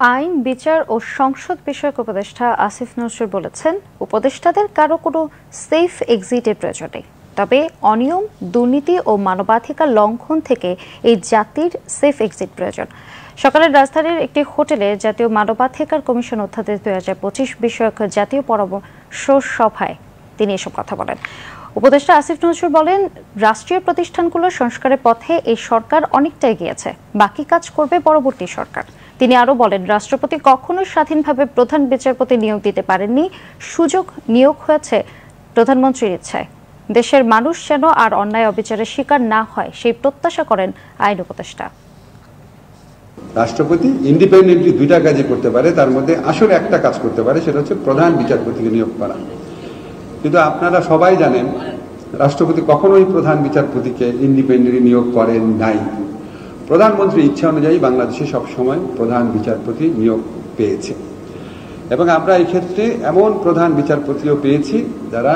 আইন, বিচার ও সংসদ বিষয়ক উপদেষ্টা আসিফ নজরুল বলেছেন, উপদেষ্টাদের কারো কোনো সেফ এক্সিটের প্রয়োজন নেই। তবে অনিয়ম, দুর্নীতি ও মানবাধিকার লঙ্ঘন থেকে এই জাতির সেফ এক্সিট প্রয়োজন। সকালে রাজধানীর একটি হোটেলে জাতীয় মানবাধিকার কমিশন অধ্যাদেশ 2025 বিষয়ক জাতীয় পরামর্শ সভায় তিনি এসব কথা বলেন। উপদেষ্টা আসিফ নজরুল বলেন, রাষ্ট্রীয় প্রতিষ্ঠানগুলো সংস্কারের পথে এই সরকার অনেকটা এগিয়েছে, বাকি কাজ করবে পরবর্তী সরকার। তিনি আরও বলেন, রাষ্ট্রপতি কখনোই স্বাধীনভাবে প্রধান বিচারপতি নিয়োগ দিতে পারেননি, সুযোগ নিয়োগ হয়েছে প্রধানমন্ত্রীর ইচ্ছায়। দেশের মানুষ যেন আর অন্যায় অবিচারের শিকার না হয় সেই প্রত্যাশা করেন আইন উপদেষ্টা। রাষ্ট্রপতি ইন্ডিপেন্ডেন্টলি দুইটা কাজই করতে পারে, তার মধ্যে আসলে একটা কাজ করতে পারে, সেটা হচ্ছে প্রধান বিচারপতিকে নিয়োগ করা। কিন্তু আপনারা সবাই জানেন, রাষ্ট্রপতি কখনোই প্রধান বিচারপতিকে ইন্ডিপেন্ডেন্টলি নিয়োগ করেন নাই। প্রধানমন্ত্রীর ইচ্ছা অনুযায়ী বাংলাদেশে সবসময় প্রধান বিচারপতি নিয়োগ পেয়েছে, এবং আমরা এই ক্ষেত্রে এমন প্রধান বিচারপতিও পেয়েছি যারা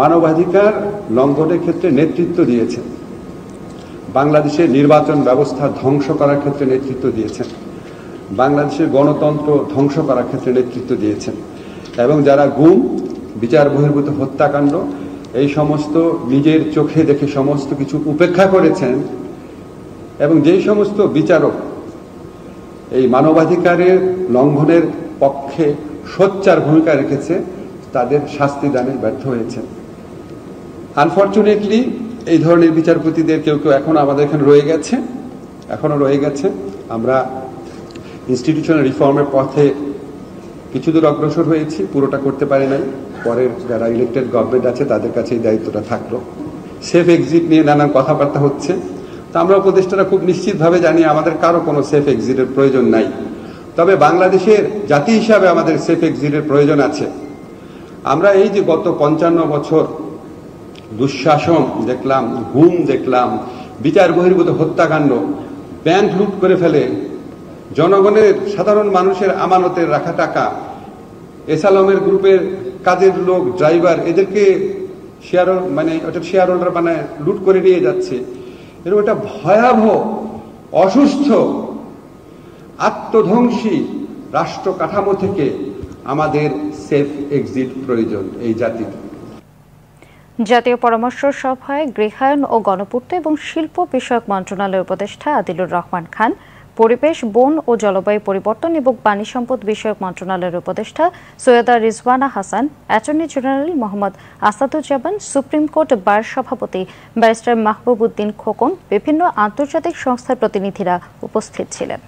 মানবাধিকার লঙ্ঘনের ক্ষেত্রে নেতৃত্ব দিয়েছেন, বাংলাদেশের নির্বাচন ব্যবস্থা ধ্বংস করার ক্ষেত্রে নেতৃত্ব দিয়েছেন, বাংলাদেশের গণতন্ত্র ধ্বংস করার ক্ষেত্রে নেতৃত্ব দিয়েছেন, এবং যারা গুম, বিচার বহির্ভূত হত্যাকাণ্ড, এই সমস্ত নিজের চোখে দেখে সমস্ত কিছু উপেক্ষা করেছেন, এবং যেই সমস্ত বিচারক এই মানবাধিকারের লঙ্ঘনের পক্ষে সোচ্চার ভূমিকা রেখেছে, তাদের শাস্তি দানে ব্যর্থ হয়েছে। আনফরচুনেটলি এই ধরনের বিচারপতিদের কেউ কেউ এখনো আমাদের এখানে এখনো রয়ে গেছে। আমরা ইনস্টিটিউশনাল রিফর্মের পথে কিছু দূর অগ্রসর হয়েছি, পুরোটা করতে পারি নাই। পরের যারা ইলেক্টেড গভর্নমেন্ট আছে তাদের কাছে এই দায়িত্বটা থাকলো। সেফ এক্সিট নিয়ে নানান কথাবার্তা হচ্ছে, তা আমরা উপদেষ্টারা খুব নিশ্চিতভাবে জানি আমাদের কারো কোনো সেফ এক্সিটের প্রয়োজন নাই। তবে বাংলাদেশের জাতি হিসাবে আমাদের সেফ এক্সিটের প্রয়োজন আছে। আমরা এই যে গত 55 বছর দুঃশাসন দেখলাম, গুম দেখলাম, বিচার বহির্ভূত হত্যাকাণ্ড, ব্যাংক লুট করে ফেলে, জনগণের সাধারণ মানুষের আমানতের রাখা টাকা, এসালমের গ্রুপের কাজের লোক, ড্রাইভার, এদেরকে শেয়ার হোল্ডার বানায় লুট করে নিয়ে যাচ্ছে। এরকম একটা ভয়াবহ, অসুস্থ, আত্মধ্বংসী রাষ্ট্র কাঠামো থেকে আমাদের সেফ এক্সিট প্রয়োজন এই জাতির। জাতীয় পরামর্শ সভায় গৃহায়ন ও গণপূর্ত এবং শিল্প বিষয়ক মন্ত্রণালয়ের উপদেষ্টা আদিলুর রহমান খান, পরিবেশ, বন ও জলবায়ু পরিবর্তন এবং পানি সম্পদ বিষয়ক মন্ত্রণালয়ের উপদেষ্টা Syeda Rizwana Hasan, attorney general Mohammad Asaduzzaman, supreme court bar সভাপতি ব্যারিস্টার মাহবুব উদ্দিন খোকন, বিভিন্ন আন্তর্জাতিক সংস্থার প্রতিনিধিরা উপস্থিত ছিলেন।